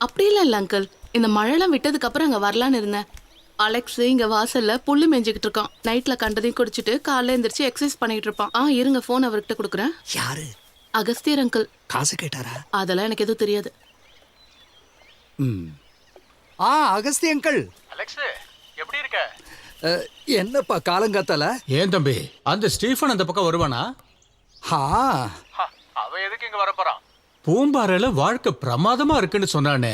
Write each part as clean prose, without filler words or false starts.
அப்படிலாம் இல்ல அங்கிள். இந்த மழைலாம் விட்டதுக்கு அப்புறம் அங்க வரலான்னு இருந்தேன். அலெக்ஸ் இங்க வாசல்ல புல்லு மேய்ஞ்சிக்கிட்டு இருக்கான். நைட்ல கண்டதையும் குடிச்சிட்டு காலைல எந்திரிச்சு எக்ஸசைஸ் பண்ணிட்டு இருப்பான். இருங்க போன் அவர்கிட்ட கொடுக்குறேன். யாரு? அகஸ்தியர் அங்கிள். காசு கேட்டாரா? அதெல்லாம் எனக்கு எதுவும் தெரியாது. அகஸ்தி அங்கிள். அலெக்ஸ் எப்படி இருக்க? என்னப்பா காலங்காத்தால? ஏன் தம்பி, அந்த ஸ்டீஃபன் அந்த பக்கம் வருவானா? அவன் எதுக்கு இங்க வர போறான்? பூம்பாறையில வாழ்க்கை பிரமாதமா இருக்குன்னு சொன்னானே.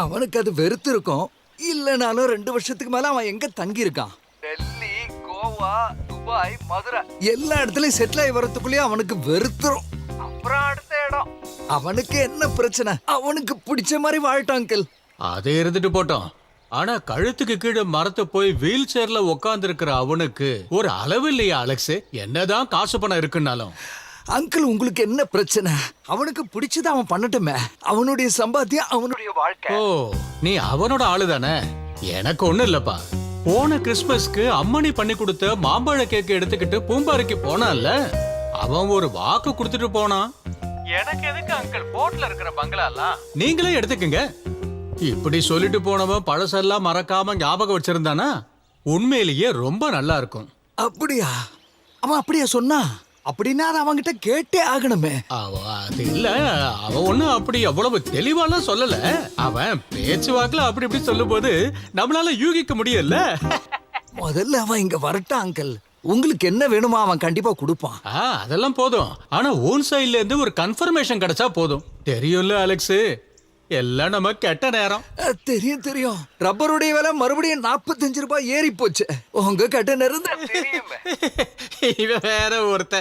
அவனுக்கு அது வெறுத்து இருக்கும். இல்லனாலும் 2 வருஷத்துக்கு மேல அவன் எங்க தங்கி இருக்கான்? டெல்லி, கோவா, துபாய், மதுரை எல்லா இடத்துலயும் செட்டில் ஆகி வரதுக்குள்ளேயே அவனுக்கு வெறுத்துரும். அப்புறம் அடுத்த இடம். அவனுக்கு என்ன பிரச்சனை? அவனுக்கு பிடிச்ச மாதிரி வாழட்டான் அங்கிள். அதே இருந்துட்டு போட்டோம். ஆனா கழுத்துக்கு கீழே மரத்தை போய் வீல் சேர்ல உட்கார்ந்து இருக்கிற அவனுக்கு ஒரு அளவு இல்லையா அலெக்ஸ்? என்னதான் காசு பணம் இருக்குன்னாலும். அங்கிள் உங்களுக்கு என்ன பிரச்சனை? அவனுக்கு பிடிச்சத அவன் பண்ணட்டுமே. அவனுடைய சம்பாத்தியம் அவனுடைய வாழ்க்கை. ஓ, நீ அவனோட ஆளு தானே? எனக்கு ஒண்ணும் இல்லப்பா. போன கிறிஸ்மஸ்க்கு அம்மணி பண்ணி கொடுத்த மாம்பழ கேக்கு எடுத்துக்கிட்டு பூம்பாறைக்கு போனான்ல, அவன் ஒரு வாக்கு கொடுத்துட்டு போனான். எனக்கு எதுக்கு அங்கிள் போட்ல இருக்கிற பங்களாலாம்? நீங்களே எடுத்துக்கங்க. இப்படி சொல்லிட்டு போனவன் பழசெல்லாம் மறக்காம ஞாபகம் வச்சிருந்தானா உண்மையிலேயே ரொம்ப நல்லா இருக்கும். அப்படியா? அவன் அப்படியா சொன்னா? அப்படின்னா அதை அவன்கிட்ட கேட்டே ஆகணுமே. அது இல்ல, அவன் ஒண்ணும் அப்படி அவ்வளவு தெளிவாலாம் சொல்லல. அவன் பேச்சுவாக்குல அப்படி இப்படி சொல்லும் போது நம்மளால யூகிக்க முடியல. முதல்ல அவன் இங்க வரட்டான் அங்கிள். உங்களுக்கு என்ன வேணுமா அவன் கண்டிப்பா கொடுப்பான். அதெல்லாம் போதும். ஆனா ஓன் சைட்ல இருந்து ஒரு கன்ஃபர்மேஷன் கிடைச்சா போதும். தெரியும்ல அலெக்ஸ், எல்லாம் நம்ம கெட்ட நேரம். தெரியும் தெரியும். ரப்பருடைய விலை மறுபடியும் 45 ரூபாய் ஏறி போச்சு. உங்க கெட்ட நேரம் தான் தெரியும். இவன் வேற ஒருத்த.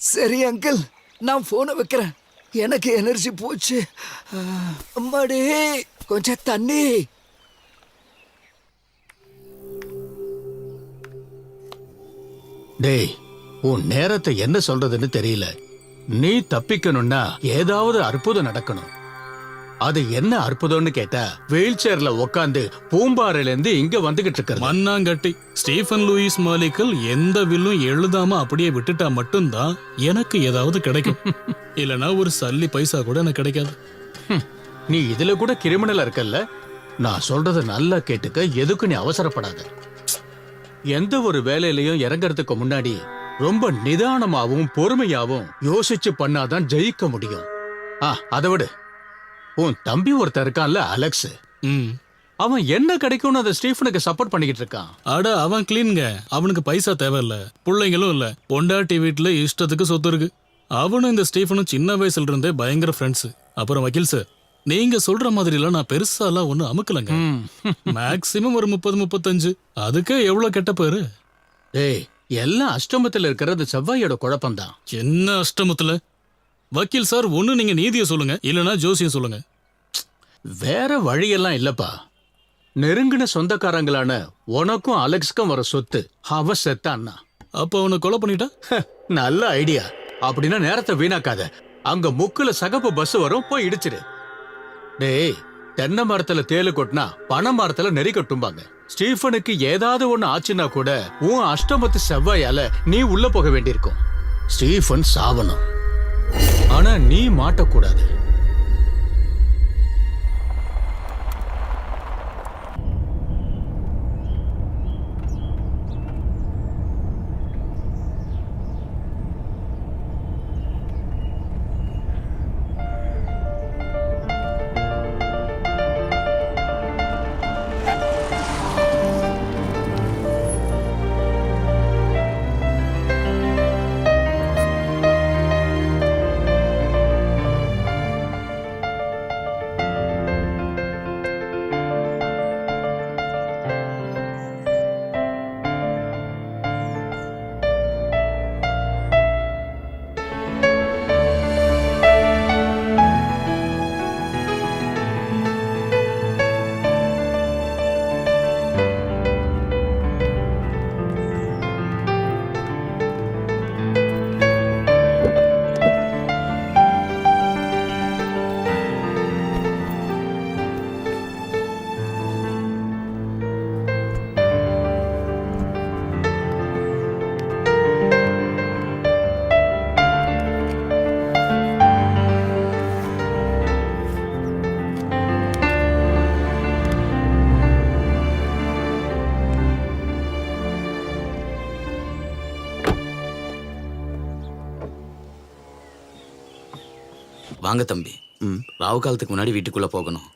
சரி அங்கிள், நான் போனை வைக்கிறேன். எனக்கு எனர்ஜி போச்சு. அம்மாடி, கொஞ்சம் தண்ணி. டேய், உன் நேரத்தை என்ன சொல்றதுன்னு தெரியல. நீ தப்பிக்கணும்னா ஏதாவது அற்புதம் நடக்கணும். அது என்ன அற்புதம்னு கேட்டா, வீல் சேர்ல உட்காந்து பூம்பாறையில இருந்து இங்க வந்துகிட்டு இருக்க மண்ணாங்கட்டி ஸ்டீஃபன் லூயிஸ் மாலிக்கல் எந்த வில்லும் எழுதாம அப்படியே விட்டுட்டா மட்டும்தான் எனக்கு ஏதாவது கிடைக்கும். இல்லனா ஒரு சல்லி பைசா கூட எனக்கு கிடைக்காது. நீ இதுல கூட கிரிமினலா இருக்கல்ல. நான் சொல்றத நல்லா கேட்டுக்க. எதுக்கு நீ அவசரப்படாத. எந்த ஒரு வேலையிலையும் இறங்கறதுக்கு முன்னாடி ரொம்ப நிதானமாவும் பொறுமையாவும் யோசிச்சு பண்ணாதான் ஜெயிக்க முடியும். அதை விடு. உன் தம்பி ஒருத்தர் இருக்கான்ல அலெக்ஸ், அவன் என்ன கிடைக்கும்னு அந்த ஸ்டீஃபனுக்கு சப்போர்ட் பண்ணிக்கிட்டு இருக்கான். அட அவன் கிளீன்ங்க. அவனுக்கு பைசா தேவையில்ல, பிள்ளைங்களும் இல்ல, பொண்டாட்டி வீட்டுல இஷ்டத்துக்கு சொத்து இருக்கு. அவனும் இந்த ஸ்டீஃபனும் சின்ன வயசுல இருந்தே பயங்கர ஃப்ரெண்ட்ஸ். அப்புறம் வக்கீல் சார், நீங்க சொல்ற மாதிரி எல்லாம் நான் பெருசாலாம் ஒண்ணு அமுக்கலங்க. மேக்சிமம் ஒரு 30-35. அதுக்கே எவ்வளவு கெட்ட பேரு. ஏய், எல்லாம் அஷ்டமத்துல இருக்கிறது செவ்வாயோட குழப்பம்தான். என்ன அஷ்டமத்துல? வக்கீல் சார், ஒண்ணு நீங்க நீதியை சொல்லுங்க, இல்லனா ஜோசியம் சொல்லுங்க. வேற வழியெல்லாம் இல்லப்பா. நெருங்கின சொந்தக்காரங்களான உனக்கும் அலெக்ஸ்க்கும் வர சொத்து அவ செத்தான்னா. அப்ப அவனை கொலை பண்ணிட்டா? நல்ல ஐடியா. அப்படின்னா நேரத்தை வீணாக்காத. அங்க முக்குல சகப்பு பஸ் வரும், போய் இடிச்சிரு. டேய், தென்னை மரத்துல தேலு கொட்டினா பனை மரத்துல நெறி கொட்டும்பாங்க. ஸ்டீஃபனுக்கு ஏதாவது ஒண்ணு ஆச்சுன்னா கூட உன் அஷ்டமத்து செவ்வாயால நீ உள்ள போக வேண்டியிருக்கும். ஸ்டீஃபன் சாவணும், ஆனா நீ மாட்டக்கூடாது. வாங்க தம்பி. ராவு காலத்துக்கு முன்னாடி வீட்டுக்குள்ள போகணும்.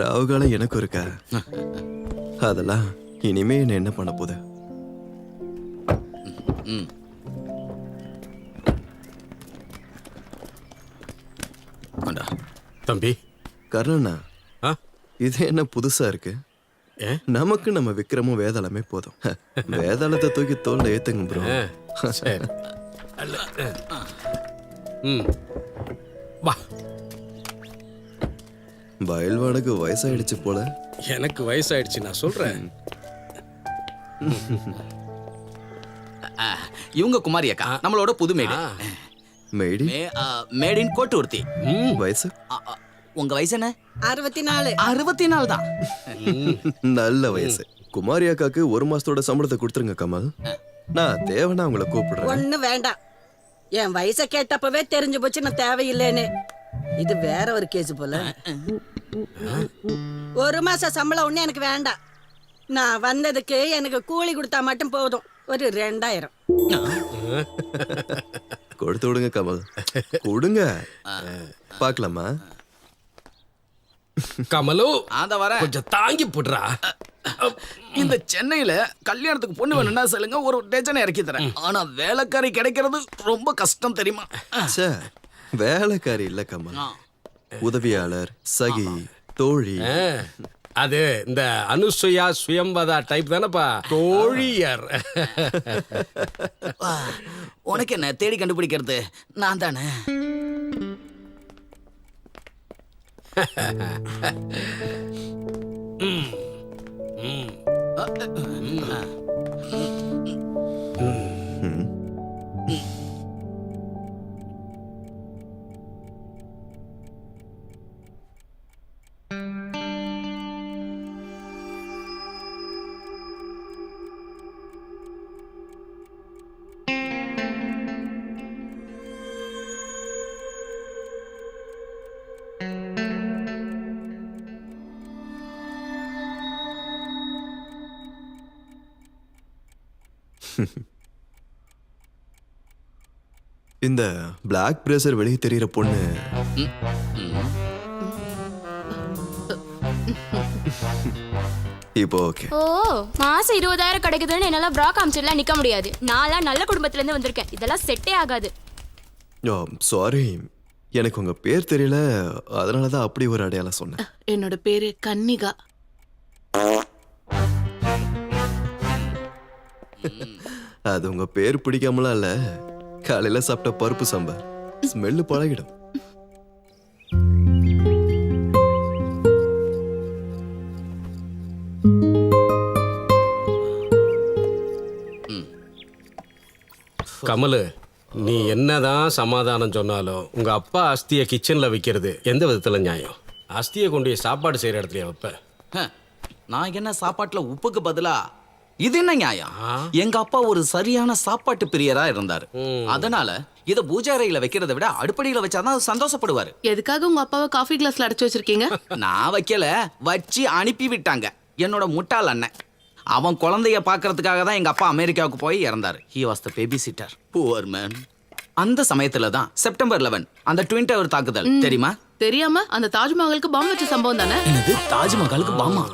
ராவுகாலம் எனக்கும் இருக்கா? அதெல்லாம் இனிமே என்ன என்ன பண்ண போகுது? கொண்டா. தம்பி. கர்ணண்ணா, ஆ? இது என்ன புதுசா இருக்கு? ஏ? நமக்கு நம்ம விக்ரமும் வேதாளமே போதும். வேதாளத்தை தூக்கி தோல்ல ஏத்துங்க ப்ரோ. சரி. ம். வா. பயில்வானுக்கு வயசாயிடுச்சு போல. எனக்கு வயசாயிடுச்சு, நான் சொல்றேன். இவங்க குமாரி அக்கா, நம்மளோட புது மேடு. மேடி மேடின் கோட்டு ஒருத்தி. வயசு உங்க வயசு என்ன? 64. 64 தான். நல்ல வயசு. குமாரி அக்காக்கு 1 மாசத்தோட சம்பளத்தை கொடுத்துருங்க கமல். நான் தேவனா உங்களை கூப்பிடுறேன். ஒண்ணு வேண்டாம். என் வயசை கேட்டப்பவே தெரிஞ்சு போச்சு நான் தேவையில்லைன்னு. இது வேற ஒரு கேஸ் போல. 1 மாச சம்பளம் ஒண்ணு எனக்கு வேண்டாம். நான் வந்ததுக்கு எனக்கு கூலி கொடுத்தா மட்டும் போதும். ஒரு 2000. கொடுத்து விடுங்க கமல், கொடுங்க. பார்க்கலாமா? கமலு, அத வர கொஞ்சம் தாங்கி போடுறா. இந்த சென்னையில கல்யாணத்துக்கு பொண்ணு வேணும்னா சொல்லுங்க, ஒரு டஜனை இறக்கி தரேன். ஆனா வேலைக்காரி கிடைக்கிறது ரொம்ப கஷ்டம் தெரியுமா? ச்சே, வேலைக்காரி இல்ல கமல், உதவியாளர், சகி, தோழி. அது இந்த அனுசுயா சுயம்பதா டைப் தானப்பா, தோழியர். உனக்கு என்ன தேடி கண்டுபிடிக்கிறது? நான் தானே. இந்த பிளாக் பிரேசர் வெளியே தெரியுற பொண்ணு இப்போ ஓகே. ஓ, மாசம் 20,000 கிடைக்குதுன்னு என்னால ப்ரா காமிச்சிடலாம் நிக்க முடியாது. நான்லாம் நல்ல குடும்பத்துல இருந்து வந்திருக்கேன். இதெல்லாம் செட்டே ஆகாது. சாரி, எனக்கு உங்க பேர் தெரியல, அதனாலதான் அப்படி ஒரு அடையாளம் சொன்னேன். என்னோட பேரு கன்னிகா. அது உங்க பேர் பிடிக்காமலாம் இல்ல, காலையில சாப்பிட்ட பருப்பு சாம்பார் ஸ்மெல்லு பழகிடும். கமலு, நீ என்னதான் சமாதானம் சொன்னாலும் உங்க அப்பா அஸ்தியை கிச்சன்ல வைக்கிறது எந்த விதத்துல நியாயம்? அஸ்தியை கொண்டு போய் சாப்பாடு செய்யற இடத்துல வைப்ப. நான் என்ன சாப்பாட்டுல உப்புக்கு பதிலா இது என்ன நியாயம்? எங்க அப்பா ஒரு சரியான சாப்பாட்டு பிரியரா இருந்தாரு. அதனால இத பூஜை அறையில வைக்கிறத விட அடுப்படியில வச்சாதான் சந்தோஷப்படுவாரு. எதுக்காக உங்க அப்பாவை காஃபி கிளாஸ்ல அடைச்சு வச்சிருக்கீங்க? நான் வைக்கல, வச்சு அனுப்பி விட்டாங்க என்னோட முட்டாள் அண்ணன். அவன் குழந்தைய பாக்குறதுக்காக தான் எங்க அப்பா அமெரிக்காவுக்கு போய் இறந்தாரு. He was the babysitter. Poor man. அந்த சமயத்துல தான் செப்டம்பர் 11 அந்த ட்வின் டவர் தாக்குதல் தெரியுமா? தெரியாம அந்த தாஜ்மஹாலுக்கு பாம்பு வச்ச சம்பவம் தானே? என்னது, தாஜ்மஹாலுக்கு பாமா?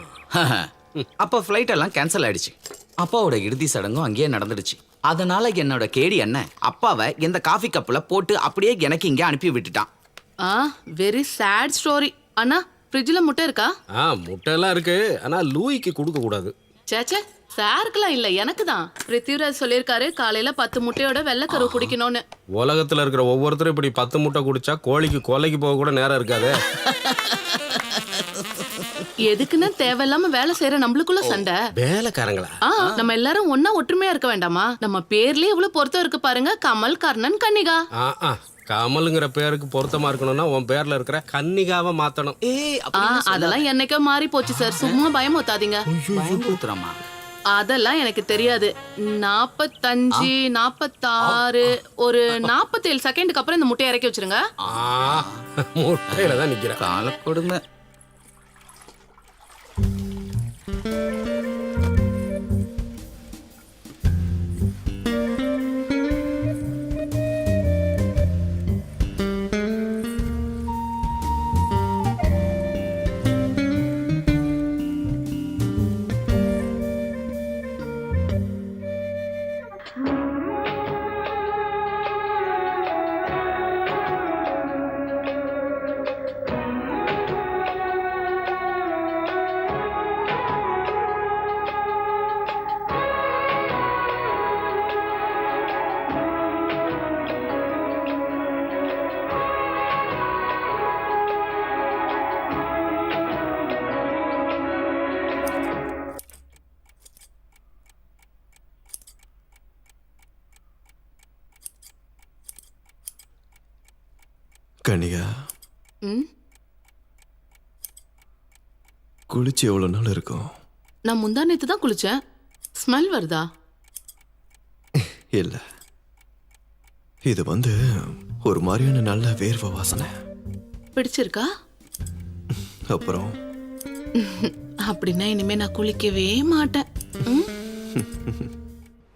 அப்ப ஃப்ளைட் எல்லாம் கேன்சல் ஆயிடுச்சு. அப்பாவோட இறுதி சடங்கும் அங்கேயே நடந்துடுச்சு. அதனால என்னோட கேடி அண்ணன் அப்பாவை இந்த காஃபி கப்ல போட்டு அப்படியே எனக்கு இங்க அனுப்பி விட்டுட்டான். Very sad story. அண்ணா, ஃப்ரிட்ஜ்ல முட்டை இருக்கா? முட்டை எல்லாம் இருக்கு, ஆனா லூயிக்கு கொடுக்க கூடாது. சேச்சே, சாருக்குலாம் இல்ல, எனக்கு தான். பிருத்திவிராஜ் சொல்லியிருக்காரு காலையில 10 முட்டையோட வெள்ளைக்கரு குடிக்கணும்னு. உலகத்துல இருக்கிற ஒவ்வொருத்தரும் இப்படி 10 முட்டை குடிச்சா கோழிக்கு கொலைக்கு போக கூட நேரம் இருக்காது. எதுக்குன்னு தேவையில்லாம வேலை செய்யற நம்மளுக்குள்ள சண்டை. வேலைக்காரங்களா? நம்ம எல்லாரும் ஒன்னா ஒற்றுமையா இருக்க வேண்டாமா? நம்ம பேர்லயே எவ்வளவு பொருத்தம் இருக்கு பாருங்க. கமல், கர்ணன், கன்னிகா. கமலுங்கிற பேருக்கு பொருத்தமா இருக்கணும்னா உன் பேர்ல இருக்கிற கன்னிகாவை மாத்தணும். அதெல்லாம் என்னைக்கோ மாறி போச்சு சார். சும்மா பயமுத்தாதீங்க. அதெல்லாம் எனக்கு தெரியாது. 45, 46, ஒரு 47 செகண்டுக்கு அப்புறம் இந்த முட்டையை இறக்கி வச்சிருங்க. முட்டையில தான் நிக்கிறேன். கால கொடுமை. கனிகா ம் குளிச்சு எவ்வளவு நாள் இருக்கும்? நான் முந்தா நேத்து தான் குளிச்சேன். ஸ்மெல் வருதா? இல்ல, இது ஒரு மாதிரியான நல்ல வேர்வை வாசனை. பிடிச்சிருக்கா? அப்புறம் அப்படின்னா இனிமே நான் குளிக்கவே மாட்டேன். ம்?